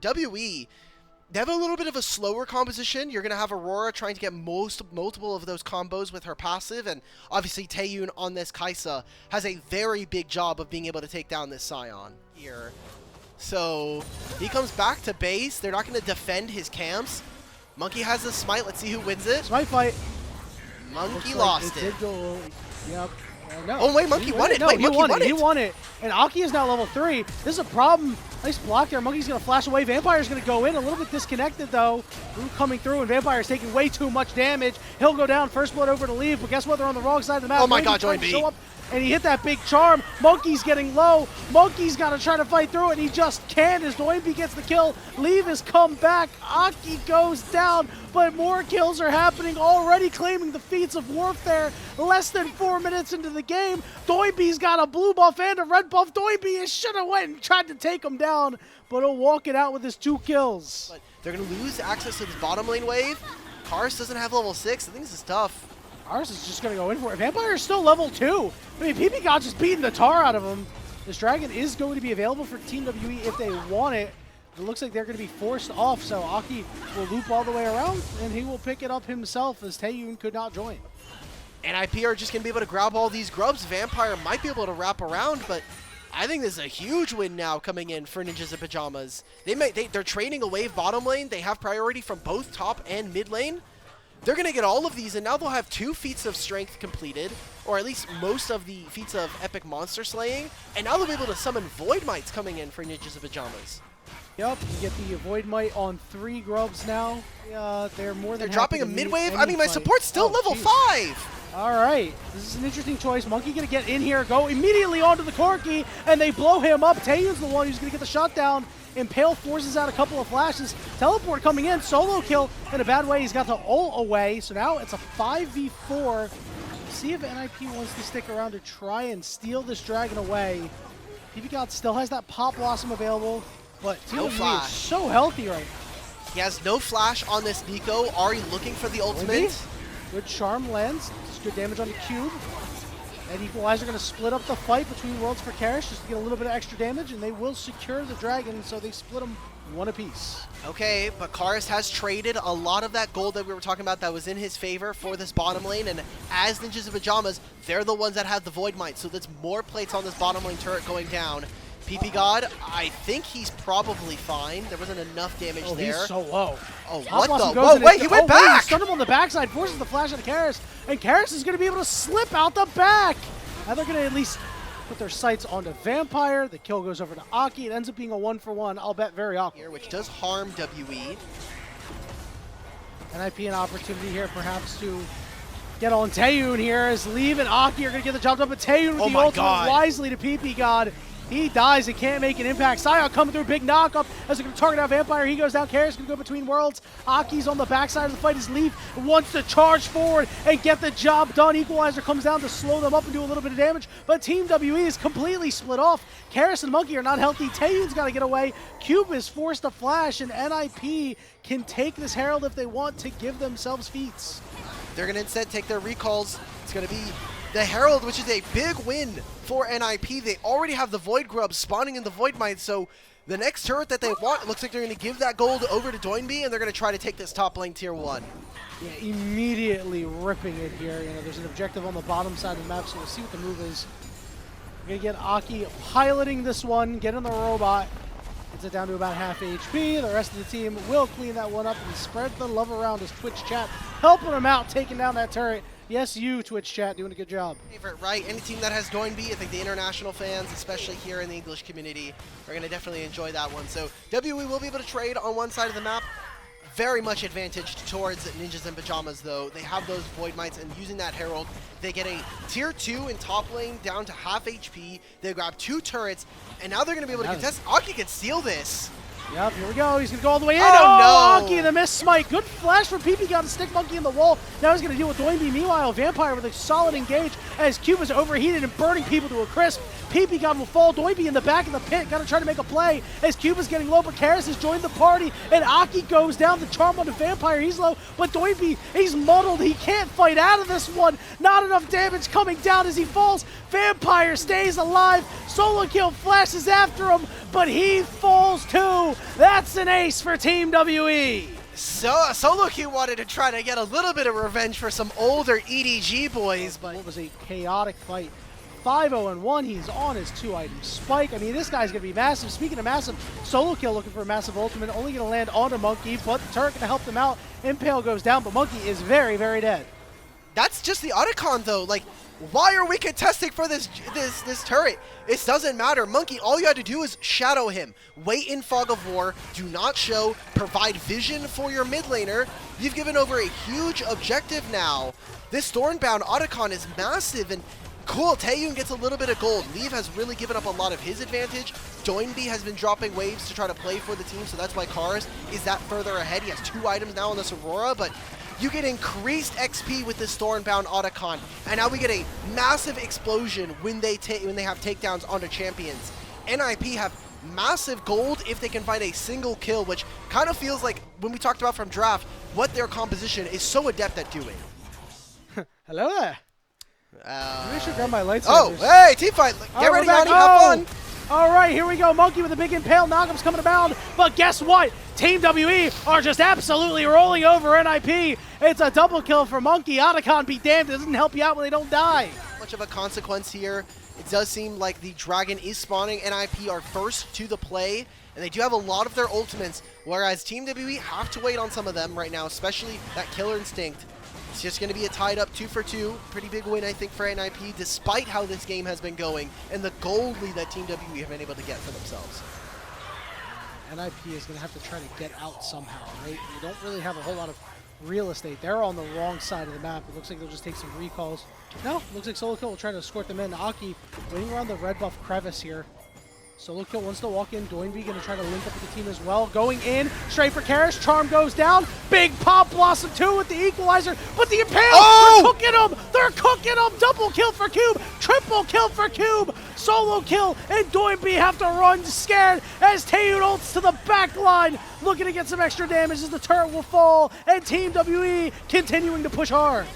WE, they have a little bit of a slower composition. You're going to have Aurora trying to get multiple of those combos with her passive, and obviously Taeyun on this Kaisa has a very big job of being able to take down this Scion here. So he comes back to base. They're not going to defend his camps. Monkey has the smite. Let's see who wins it. Smite fight. Monkey lost it. Yep. No. Oh, wait, Monkey won it. No, wait, he won it. He won it. And Aki is now level 3. This is a problem. Nice block there. Monkey's going to flash away. Vampire's going to go in. A little bit disconnected, though. Root coming through, and Vampire's taking way too much damage. He'll go down. First blood over to leave, but guess what? They're on the wrong side of the map. Oh, my God, Join B. And he hit that big charm. Monkey's getting low. Monkey's got to try to fight through it, and he just can't as Doinby gets the kill. Leave has come back. Aki goes down, but more kills are happening already, claiming the feats of warfare. Less than 4 minutes into the game, Doinby's got a blue buff and a red buff. Doinby should have went and tried to take him down, but he'll walk it out with his 2 kills. But they're going to lose access to this bottom lane wave. Kars doesn't have level 6. I think this is tough. Ours is just going to go in for it. Vampire's still level 2. I mean, PP got just beating the tar out of him. This dragon is going to be available for Team WE if they want it. It looks like they're going to be forced off, so Aki will loop all the way around, and he will pick it up himself as Taeyun could not join. NIP are just going to be able to grab all these grubs. Vampire might be able to wrap around, but I think this is a huge win now coming in for Ninjas in Pyjamas. They're trading a wave bottom lane. They have priority from both top and mid lane. They're going to get all of these, and now they'll have 2 feats of strength completed, or at least most of the feats of epic monster slaying, and now they'll be able to summon Void Mites coming in for Ninjas in Pyjamas. Yep, you get the Void Mite on 3 grubs now. They're more than They're dropping a happy to mid-wave? meet I mean, my any support's still fight. level 5! All right, this is an interesting choice. Monkey going to get in here, go immediately onto the Corki, and they blow him up. Taeyun's the one who's going to get the shot down. Impale forces out a couple of flashes. Teleport coming in, solo kill in a bad way. He's got the ult away, so now it's a 5v4. See if NIP wants to stick around to try and steal this dragon away. PPGod still has that Pop Blossom available, but No TLG flash. is so healthy right now. He has no flash on this Nico. Ari looking for the ultimate. Good charm lands. Just good damage on the cube. And Equalizer going to split up the fight between worlds for Karish just to get a little bit of extra damage, and they will secure the dragon, so they split them 1 apiece. Okay, but Karis has traded a lot of that gold that we were talking about that was in his favor for this bottom lane, and as Ninjas in Pyjamas, they're the ones that have the Void Might, so that's more plates on this bottom lane turret going down. PPGod, I think he's probably fine. There wasn't enough damage there. He's so low. Oh, Pop what the? goes Whoa, in wait, he went back! He stunned him on the backside, forces the flash out of Karis, and Karis is going to be able to slip out the back. Now they're going to at least put their sights onto Vampire. The kill goes over to Aki. It ends up being a 1-for-1. I'll bet very awkward. Which does harm WE. NIP an opportunity here perhaps to get on Taeyun here as Leave and Aki are going to get the job done, but Taeyun with the ultimate wisely to PPGod. He dies and can't make an impact. Scion coming through, big knockup as they're going to target out Vampire. He goes down. Karish going to go between worlds. Aki's on the backside of the fight as Leaf wants to charge forward and get the job done. Equalizer comes down to slow them up and do a little bit of damage, but Team WE is completely split off. Karish and Monkey are not healthy. Taeyun's got to get away. Cube is forced to flash, and NIP can take this Herald if they want to give themselves feats. They're going to instead take their recalls. It's going to be the Herald, which is a big win for NIP. They already have the Void Grubs spawning in the Void Might, so the next turret that they want, it looks like they're going to give that gold over to Doinby, and they're going to try to take this top lane tier 1. Yeah, immediately ripping it here. You know, there's an objective on the bottom side of the map, so we'll see what the move is. We're going to get Aki piloting this one, get in the robot. Gets it down to about half HP. The rest of the team will clean that one up and spread the love around as Twitch chat helping them out, taking down that turret. Yes, you, Twitch chat, doing a good job. Favorite, right? Any team that has Doinby, I think the international fans, especially here in the English community, are going to definitely enjoy that one. So WE will be able to trade on one side of the map. Very much advantaged towards Ninjas in Pyjamas, though. They have those Void Mites, and using that Herald, they get a tier 2 in top lane down to half HP. They grab 2 turrets, and now they're going to be able to contest. Aki can steal this. Yep, here we go. He's going to go all the way in. Oh, no! Aki, the miss smite. Good flash from PP. Got to stick Monkey in the wall. Now he's going to deal with Doinby. Meanwhile, Vampire with a solid engage as Cube is overheated and burning people to a crisp. PP God will fall. Doinby in the back of the pit. Got to try to make a play as Cube is getting low, but Karis has joined the party, and Aki goes down. The charm on the Vampire. He's low, but Doinby, he's muddled. He can't fight out of this one. Not enough damage coming down as he falls. Vampire stays alive. Solo kill flashes after him, but he falls too. That's an ace for Team WE. So Solo Q wanted to try to get a little bit of revenge for some older EDG boys, but it was a chaotic fight. 5-0-1, he's on his 2-item spike. I mean, this guy's going to be massive. Speaking of massive, Solo Kill looking for a massive ultimate, only going to land onto Monkey, but the turret going to help them out. Impale goes down, but Monkey is very, very dead. That's just the Otacon, though. Like, why are we contesting for this turret? It doesn't matter. Monkey, all you had to do is shadow him. Wait in Fog of War. Do not show. Provide vision for your mid laner. You've given over a huge objective now. This Thornbound Otacon is massive, and cool, Taeyun gets a little bit of gold. Leave has really given up a lot of his advantage. Doinby has been dropping waves to try to play for the team, so that's why Kars is that further ahead. He has 2 items now on this Aurora, but you get increased XP with this Thornbound Otacon, and now we get a massive explosion when they have takedowns onto champions. NIP have massive gold if they can find a single kill, which kind of feels like, when we talked about from draft, what their composition is so adept at doing. Hello there. Maybe I should grab my lightsabers. Oh, hey, teamfight. Get ready, honey. Have fun. All right, here we go. Monkey with a big impale. Knockup's coming abound. But guess what? Team WE are just absolutely rolling over NIP. It's a double kill for Monkey. Otacon be damned. It doesn't help you out when they don't die. Much of a consequence here. It does seem like the Dragon is spawning. NIP are first to the play, and they do have a lot of their ultimates, whereas Team WE have to wait on some of them right now, especially that Killer Instinct. It's just going to be a tied up 2-for-2. Pretty big win, I think, for NIP, despite how this game has been going and the gold lead that Team WE have been able to get for themselves. NIP is going to have to try to get out somehow, right? They don't really have a whole lot of real estate. They're on the wrong side of the map. It looks like they'll just take some recalls. No, looks like Solo Kill will try to escort them in. Aki waiting around the red buff crevice here. Solo Kill wants to walk in. Doinby going to try to link up with the team as well. Going in, straight for Karish. Charm goes down. Big pop, Blossom 2 with the equalizer. But the Impale, they're cooking him. They're cooking him. Double kill for Cube. Triple kill for Cube. Solo Kill and Doinby have to run scared as Taeyun ults to the back line. Looking to get some extra damage as the turret will fall. And Team WE continuing to push hard.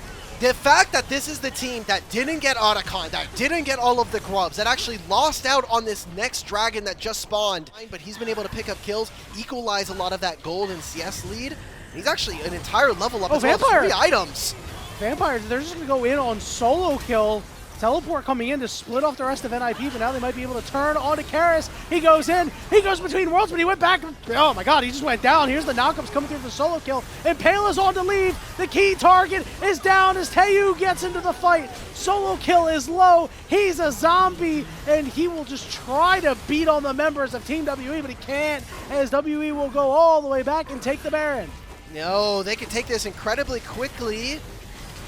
The fact that this is the team that didn't get Otacon, that didn't get all of the grubs, that actually lost out on this next dragon that just spawned, but he's been able to pick up kills, equalize a lot of that gold and CS lead. He's actually an entire level up as well as 3 items. Vampire, they're just going to go in on Solo Kill. Teleport coming in to split off the rest of NIP, but now they might be able to turn onto Karis. He goes in, he goes between worlds, but he went back. Oh my god, he just went down. Here's the knockups coming through for Solo Kill. Impale is on to leave. The key target is down as Taeyun gets into the fight. Solo Kill is low. He's a zombie, and he will just try to beat on the members of Team WE, but he can't, as WE will go all the way back and take the Baron. No, they can take this incredibly quickly.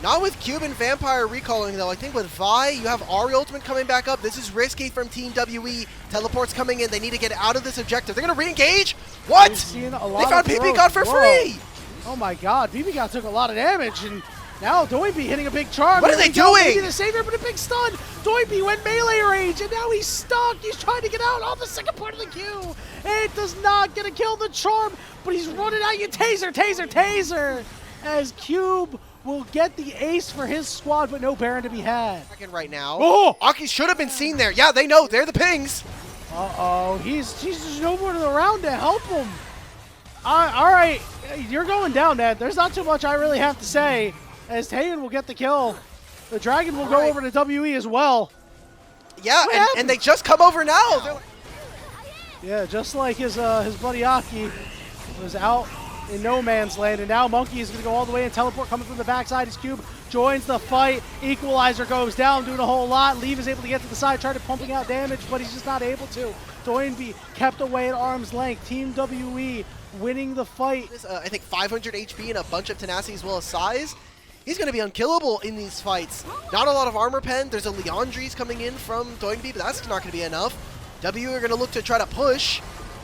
Not with Cube and Vampire recalling, though. I think with Vi, you have Ahri ultimate coming back up. This is risky from Team WE. Teleport's coming in. They need to get out of this objective. They're going to re-engage. What? They found PP God for free. Oh my god, PP God took a lot of damage, and now Doinby hitting a big charm. What are they doing? Maybe the savior, but a big stun. Doinby went melee range, and now he's stuck. He's trying to get out on the second part of the queue. It does not get to kill the charm, but he's running at you. Taser, taser, taser. As Cube will get the ace for his squad, but no Baron to be had. Right now. Oh! Aki should have been seen there. Yeah, they know. They're the pings. Uh-oh. He's just nobody around to help him. All right. You're going down, Dad. There's not too much I really have to say, as Taeyun will get the kill. The Dragon will go over to WE as well. Yeah, and they just come over now. Yeah, just like his buddy Aki was out in no man's land, and now Monkey is going to go all the way and teleport coming from the backside. His Cube joins the fight. Equalizer goes down, doing a whole lot. Leave is able to get to the side, trying to pumping out damage, but he's just not able to. Doinby kept away at arm's length. Team WE winning the fight. I think 500 HP and a bunch of tenacity as well as size. He's going to be unkillable in these fights. Not a lot of armor pen. There's a Leandries coming in from Doinby, but that's not going to be enough. W are going to look to try to push.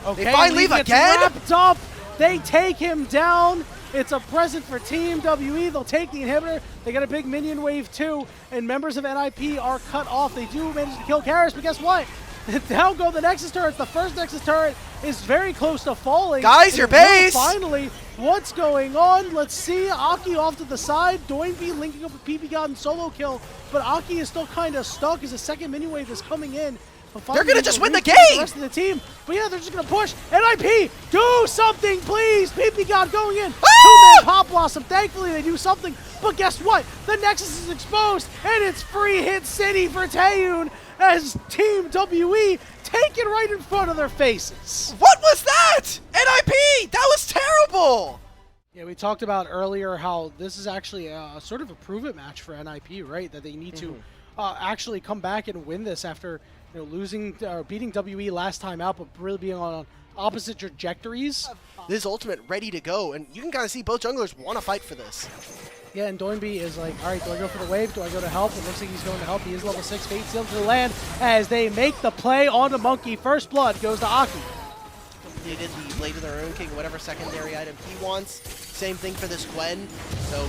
Okay, they find Leave again. Wrapped up. They take him down. It's a present for Team WE. They'll take the inhibitor. They got a big minion wave too, and members of NIP are cut off. They do manage to kill Karis, but guess what? Down go the Nexus turrets. The first Nexus turret is very close to falling. Guys, your base! Finally, what's going on? Let's see. Aki off to the side. Doinby linking up with PP God and Solo Kill, but Aki is still kind of stuck as the second minion wave is coming in. They're going to just win the game! The rest of the team. But yeah, they're just going to push. NIP, do something, please! PP God going in. Two-man Pop Blossom. Thankfully, they do something. But guess what? The Nexus is exposed, and it's free hit city for Taeyun as Team WE take it right in front of their faces. What was that? NIP! That was terrible! Yeah, we talked about earlier how this is actually a sort of a prove-it match for NIP, right? That they need to actually come back and win this after losing or beating WE last time out, but really being on opposite trajectories. This is Ultimate ready to go, and you can kind of see both junglers want to fight for this. Yeah, and Doinby is like, all right, do I go for the wave? Do I go to help? It looks like he's going to help. He is level 6, Fate sealed to the land as they make the play onto Monkey. First blood goes to Aki. Completed the Blade of the Rune King, whatever secondary item he wants. Same thing for this Gwen. So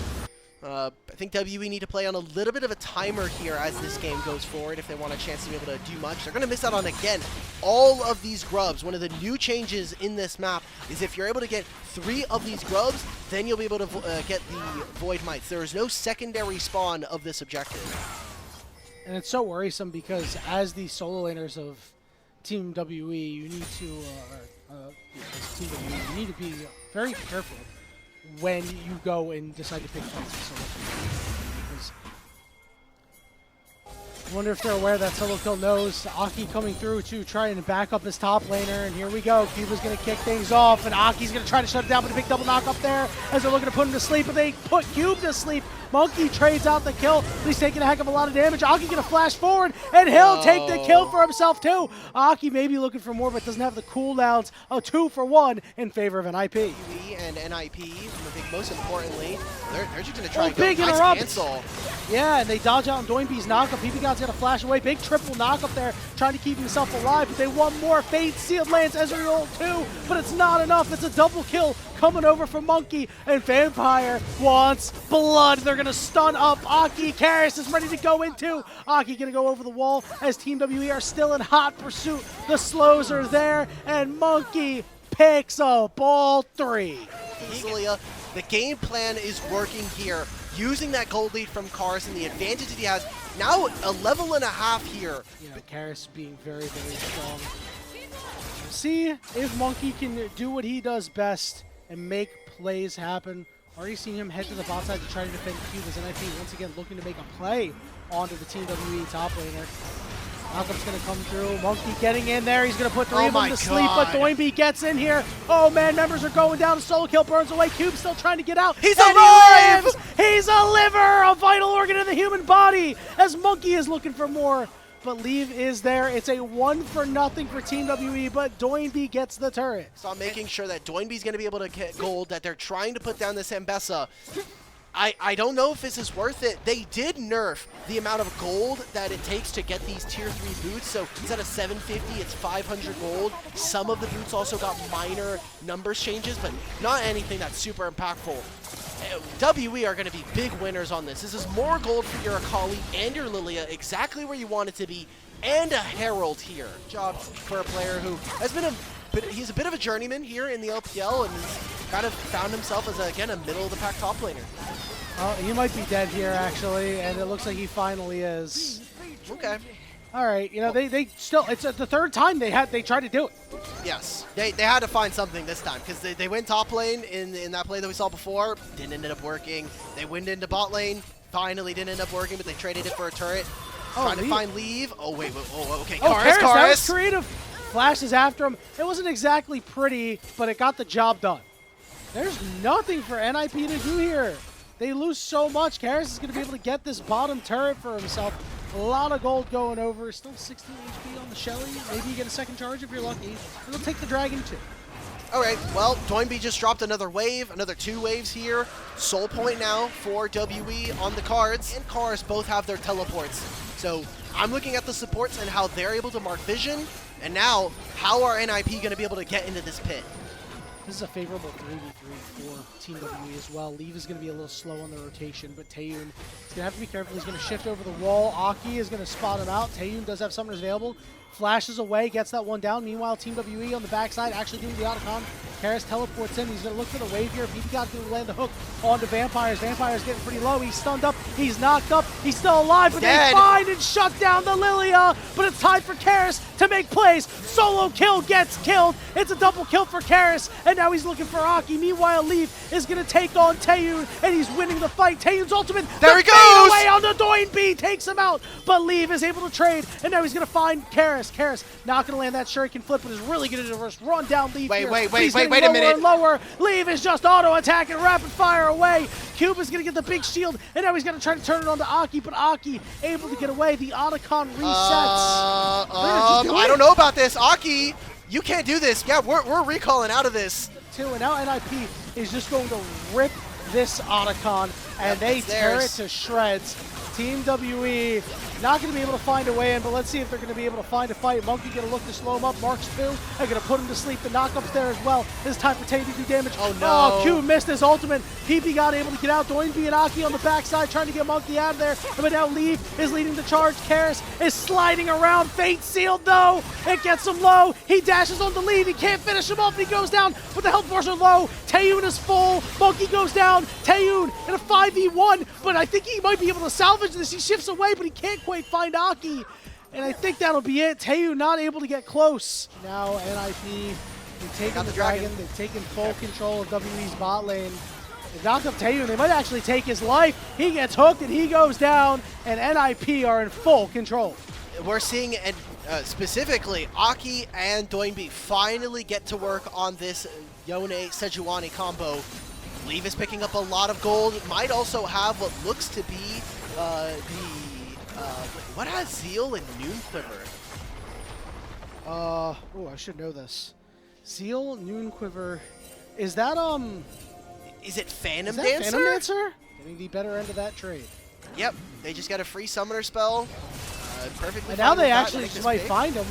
I think WE need to play on a little bit of a timer here as this game goes forward if they want a chance to be able to do much. They're going to miss out on, again, all of these grubs. One of the new changes in this map is if you're able to get 3 of these grubs, then you'll be able to get the Void Mites. There is no secondary spawn of this objective. And it's so worrisome because as the solo laners of Team WE, you need to, Team WE, you need to be very careful when you go and decide to pick fights with solo kills. I wonder if they're aware that solo kill knows Aki coming through to try and back up his top laner, and here we go. Cuba's going to kick things off, and Aki's going to try to shut it down, but a big double knock up there as they're looking to put him to sleep, but they put Cube to sleep. Monkey trades out the kill, but he's taking a heck of a lot of damage. Aki going to flash forward, and he'll take the kill for himself too. Aki may be looking for more, but doesn't have the cooldowns. A 2-for-1 in favor of NIP. And NIP, I think most importantly, they're just going to try and big go interrupt. cancel. Yeah, and they dodge out on Doinby's knockup. PP God's got to flash away. Big triple knockup there, trying to keep himself alive, but they want more. Fate sealed lands Ezreal too, but it's not enough. It's a double kill coming over from Monkey, and Vampire wants blood. They're going to stun up Aki. Karras is ready to go into. Aki going to go over the wall as Team WE are still in hot pursuit. The slows are there, and Monkey picks up all 3. The game plan is working here, using that gold lead from Karras and the advantage that he has. Now a level and a half here. Yeah, Karras being very, very strong. See if Monkey can do what he does best and make plays happen. Already seen him head to the bot side to try to defend Cube as NIP once again looking to make a play onto the Team WE top laner. Knockup's going to come through. Monkey getting in there. He's going to put 3 of them to sleep, but Doinby gets in here. Oh man, members are going down. Solo kill burns away. Cube still trying to get out. He's alive! He's a liver, a vital organ in the human body, as Monkey is looking for more. But Leave is there. It's a 1-for-0 for Team WE, but Doinby gets the turret. So I'm making sure that Doinby's going to be able to get gold, that they're trying to put down this Ambessa. I don't know if this is worth it. They did nerf the amount of gold that it takes to get these tier 3 boots. So instead of 750, it's 500 gold. Some of the boots also got minor numbers changes, but not anything that's super impactful. WE are going to be big winners on this. This is more gold for your Akali and your Lilia, exactly where you want it to be, and a Herald here. Job for a player who has been he's a bit of a journeyman here in the LPL, and he's kind of found himself as, again, a middle-of-the-pack top laner. He might be dead here, actually, and it looks like he finally is. Okay. All right, they still, it's the 3rd time they tried to do it. Yes, they had to find something this time, because they went top lane in that play that we saw before, didn't end up working. They went into bot lane, finally didn't end up working, but they traded it for a turret. Trying to find Leave. Oh, wait, okay, Karras. That was creative. Flashes after him. It wasn't exactly pretty, but it got the job done. There's nothing for NIP to do here. They lose so much. Karras is going to be able to get this bottom turret for himself. A lot of gold going over. Still 16 HP on the Shelly. Maybe you get a second charge if you're lucky. It'll take the Dragon too. All right, well, Doinby just dropped another wave, another 2 waves here. Soul point now for WE on the cards, and Karras both have their teleports. So I'm looking at the supports and how they're able to mark vision, and now how are NIP going to be able to get into this pit? This is a favorable 3v3 for Team WE as well. Leave is going to be a little slow on the rotation, but Taeyun is going to have to be careful. He's going to shift over the wall. Aki is going to spot him out. Taeyun does have summoners available. flashes away, gets that one down. Meanwhile, Team WE on the backside actually doing the Otacon. Karras teleports in. He's going to look for the wave here. PPGod's going to land the hook onto Vampires. Vampires getting pretty low. He's stunned up. He's knocked up. He's still alive, but they find and shut down the Lilia. But it's time for Karras to make plays. Solo kill gets killed. It's a double kill for Karras, and now he's looking for Aki. Meanwhile, Leaf is going to take on Taeyun, and he's winning the fight. Taeyun's ultimate. There he goes! Away on the Doinb, takes him out, but Leaf is able to trade, and now he's going to find Karras. Karras not going to land that Shuriken flip, but is really going to just run down Leaf. Wait a minute. And lower. Leaf is just auto-attacking, rapid fire away. Cube is going to get the big shield, and now he's going to try to turn it on to Aki, but Aki able to get away. The Otacon resets. I don't know about this. Aki, you can't do this. Yeah, we're recalling out of this. And now NIP is just going to rip this Otacon, and they tear it to shreds. Team WE not going to be able to find a way in, but let's see if they're going to be able to find a fight. Monkey going to look to slow him up. Marks 2 are going to put him to sleep. The knockup's there as well. It's time for Tay to do damage. Oh, no. Oh, Q missed his ultimate. PP able to get out. Doinb and Aki on the backside trying to get Monkey out of there. But now Leaf is leading the charge. Karras is sliding around. Fate sealed, though. It gets him low. He dashes on the lead. He can't finish him off. He goes down, but the health bars are low. Taeyun is full. Monkey goes down. Taeyun in a 5v1, but I think he might be able to salvage this. He shifts away, but he can't quite find Aki. And I think that'll be it. Taeyun not able to get close. Now NIP, they've taken the dragon. They've taken full control of WE's bot lane. They knocked up Taeyun. They might actually take his life. He gets hooked and he goes down, and NIP are in full control. We're seeing, specifically, Aki and Doinb finally get to work on this Yone Sejuani combo. Leaf is picking up a lot of gold. Might also have what looks to be what has Zeal and Noon Quiver? Oh, I should know this. Zeal, Noon Quiver. Is that Is it Phantom Dancer? Phantom Dancer? Getting the better end of that trade. Yep, they just got a free summoner spell. Perfectly. And now they actually just might find him.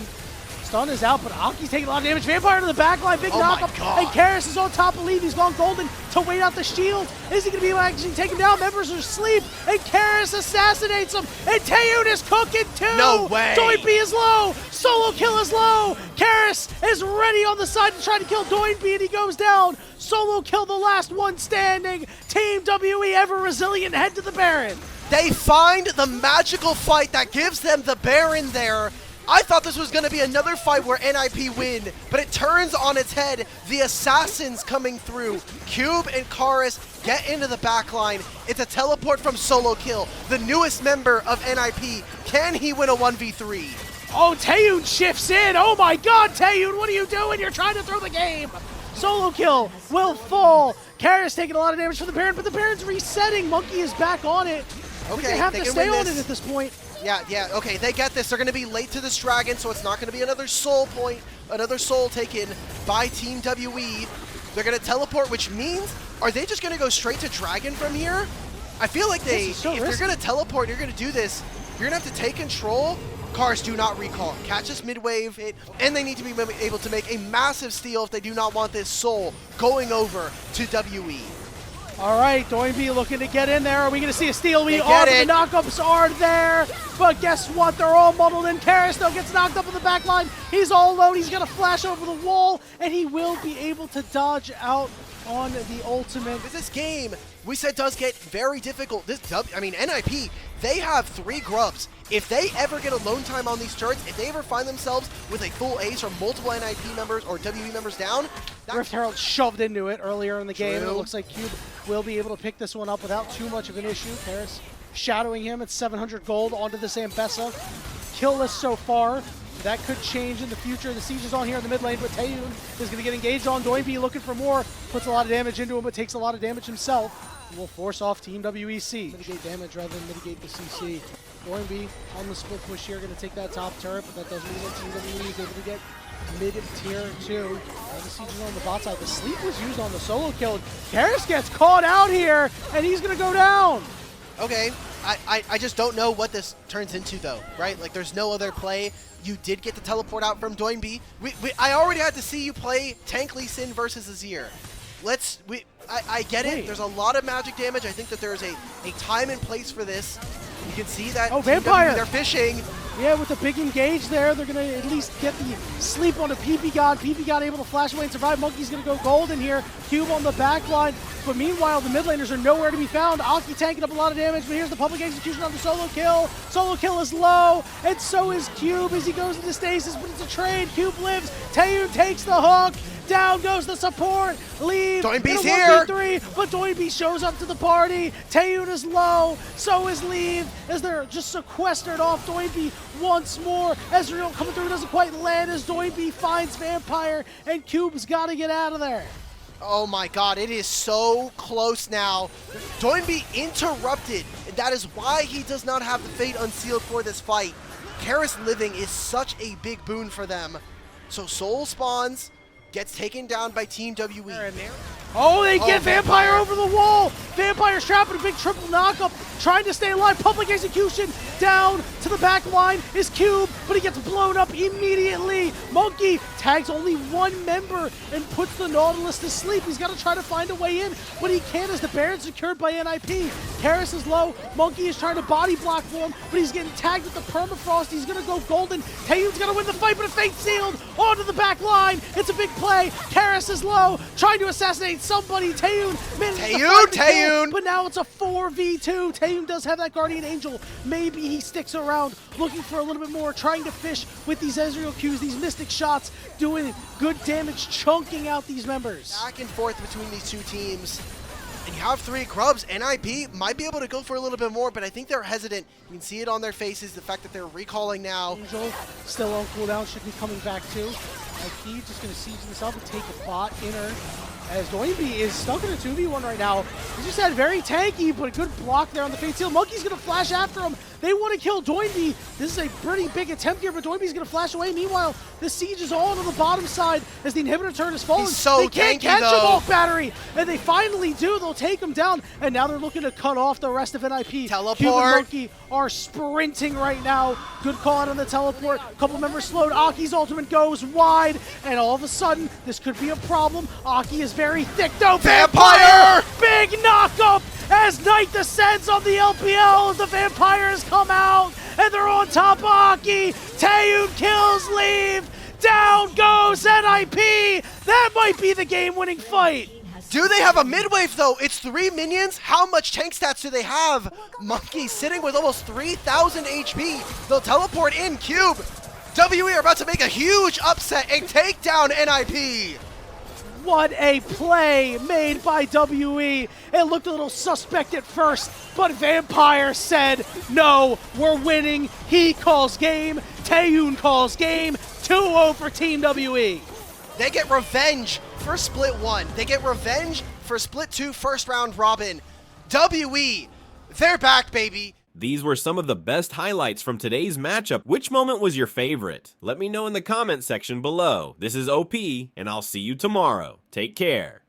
Stun is out, but Aki's taking a lot of damage. Vampire to the back line, big knockup. And Karras is on top of Leaf. He's gone golden to wait out the shield. Is he going to be able to actually take him down? Members are asleep, and Karras assassinates him. And Taeyun is cooking too. No way. Doinb is low. Solo kill is low. Karras is ready on the side to try to kill Doinb, and he goes down. Solo kill, the last one standing. Team WE ever resilient, head to the Baron. They find the magical fight that gives them the Baron there. I thought this was going to be another fight where NIP win, but it turns on its head. The assassins coming through. Cube and Karras get into the backline. It's a teleport from Solo Kill, the newest member of NIP. Can he win a 1v3? Oh, Taeyun shifts in. Oh my god, Taeyun, what are you doing? You're trying to throw the game. Solo Kill will fall. Karras taking a lot of damage from the Baron, but the Baron's resetting. Monkey is back on it. Okay, they have to stay on it at this point. Yeah, okay, they get this. They're going to be late to this dragon, so it's not going to be another soul point, another soul taken by Team WE. They're going to teleport, which means, are they just going to go straight to dragon from here? I feel like if you're going to teleport, you're going to do this, you're going to have to take control. Cars do not recall. Catch this mid-wave, and they need to be able to make a massive steal if they do not want this soul going over to WE. All right, Doinb looking to get in there. Are we going to see a steal? We are, but the knockups are there. But guess what? They're all muddled in. Karras, though, gets knocked up in the back line. He's all alone. He's going to flash over the wall, and he will be able to dodge out on the ultimate. This game, we said, does get very difficult. NIP, they have 3 grubs. If they ever get alone time on these turrets, if they ever find themselves with a full ace or multiple NIP members or WE members down. Rift Herald shoved into it earlier in the game. It looks like Cube will be able to pick this one up without too much of an issue. Karras shadowing him at 700 gold onto this Ambessa. Killless so far. That could change in the future. The siege is on here in the mid lane, but Taeyun is going to get engaged on Doinb, looking for more. Puts a lot of damage into him, but takes a lot of damage himself. And will force off Team WEC. Mitigate damage rather than mitigate the CC. Doinb on the split push here, going to take that top turret, but that doesn't mean that Team WE is able to get mid-tier 2. The siege is on the bot side. The sleep was used on the solo kill. Karras gets caught out here, and he's going to go down. Okay, I just don't know what this turns into, though, right? Like, there's no other play. You did get the teleport out from Doinb. I already had to see you play Tank Lee Sin versus Azir. I get it. There's a lot of magic damage. I think that there's a time and place for this. You can see that Vampire! They're fishing. Yeah, with the big engage there, they're going to at least get the sleep on the PP God. PP God able to flash away and survive. Monkey's going to go golden here. Cube on the back line. But meanwhile, the mid laners are nowhere to be found. Aki tanking up a lot of damage, but here's the public execution on the solo kill. Solo kill is low, and so is Cube as he goes into stasis, but it's a trade. Cube lives. Taeyun takes the hook. Down goes the support. Leave. Doinbe's here. 1v3, but Doinbe shows up to the party. Taeyun is low. So is Leave as they're just sequestered off Doinbe once more. Ezreal coming through doesn't quite land as Doinbe finds Vampire, and Cube's got to get out of there. Oh my god, it is so close now. Doinbe interrupted, and that is why he does not have the Fate unsealed for this fight. Karis living is such a big boon for them. So Soul spawns, gets taken down by Team WE. Oh, they get Vampire over the wall. Vampire's trapped in a big triple knockup, trying to stay alive. Public execution down to the back line is Cube, but he gets blown up immediately. Monkey tags only one member and puts the Nautilus to sleep. He's got to try to find a way in, but he can't as the Baron's secured by NIP. Karis is low. Monkey is trying to body block for him, but he's getting tagged with the permafrost. He's going to go golden. Taeyun's going to win the fight, but a Fate sealed onto the back line. It's a big play. Karis is low, trying to assassinate somebody. Taeyun manages to find the kill, but now it's a 4v2. Taeyun does have that Guardian Angel. Maybe he sticks around, looking for a little bit more, trying to fish with these Ezreal Qs, these Mystic shots, doing good damage, chunking out these members. Back and forth between these two teams. And you have 3 grubs. NIP might be able to go for a little bit more, but I think they're hesitant. You can see it on their faces, the fact that they're recalling now. Angel still on cooldown, should be coming back too. IP just going to siege this up and take a bot inner, as Doinbe is stuck in a 2v1 right now. He just had very tanky, but a good block there on the Fate Seal. Monkey's going to flash after him. They want to kill Doinbe. This is a pretty big attempt here, but Doinbe's going to flash away. Meanwhile, the siege is all on the bottom side as the inhibitor turret is falling. He's so they can't tanky, catch though. him off battery, and they finally do. They'll take him down, and now they're looking to cut off the rest of NIP. Teleport. Cube and Monkey are sprinting right now. Good call out on the teleport. Couple members slowed. Aki's ultimate goes wide, and all of a sudden, this could be a problem. Aki is very thick, though. Vampire! Big knockup as Night descends on the LPL. The Vampires come out, and they're on top of Aki. Taeyun kills Leave. Down goes NIP. That might be the game-winning fight. Do they have a mid-wave, though? It's 3 minions. How much tank stats do they have? Monkey sitting with almost 3,000 HP. They'll teleport in. Cube. WE are about to make a huge upset and take down NIP. What a play made by WE. It looked a little suspect at first, but Vampire said, no, we're winning. He calls game. Taeyun calls game. 2-0 for Team WE. They get revenge for Split 1. They get revenge for Split 2 first round robin. WE, they're back, baby. These were some of the best highlights from today's matchup. Which moment was your favorite? Let me know in the comment section below. This is OP, and I'll see you tomorrow. Take care.